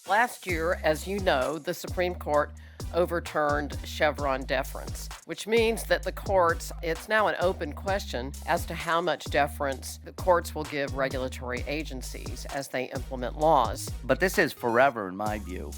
Last year, as you know, the Supreme Court overturned Chevron deference, which means that it's now an open question as to how much deference the courts will give regulatory agencies as they implement laws. But this has forever, in my view,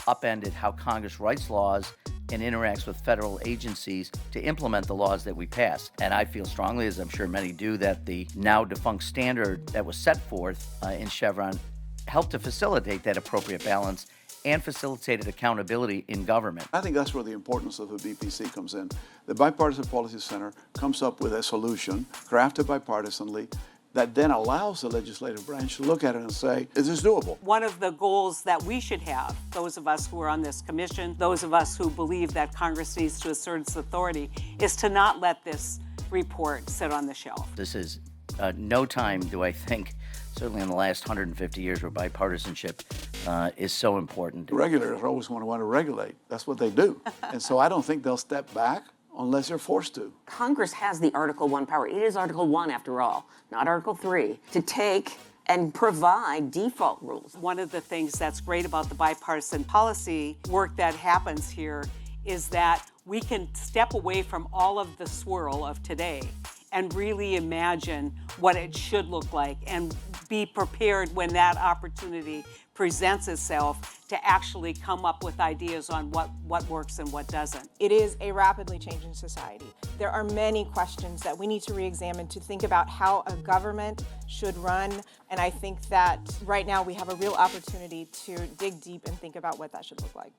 upended how Congress writes laws and interacts with federal agencies to implement the laws that we pass. And I feel strongly, as I'm sure many do, that the now defunct standard that was set forth in Chevron helped to facilitate that appropriate balance and facilitated accountability in government. I think that's where the importance of the BPC comes in. The Bipartisan Policy Center comes up with a solution crafted bipartisanly that then allows the legislative branch to look at it and say, is this doable? One of the goals that we should have, those of us who are on this commission, those of us who believe that Congress needs to assert its authority, is to not let this report sit on the shelf. This is no time, do I think, certainly in the last 150 years where bipartisanship is so important. Regulators always want to regulate. That's what they do. And so I don't think they'll step back unless they're forced to. Congress has the Article 1 power. It is Article 1 after all, not Article 3, to take and provide default rules. One of the things that's great about the bipartisan policy work that happens here is that we can step away from all of the swirl of today and really imagine what it should look like and be prepared when that opportunity presents itself to actually come up with ideas on what works and what doesn't. It is a rapidly changing society. There are many questions that we need to re-examine to think about how a government should run, and I think that right now we have a real opportunity to dig deep and think about what that should look like.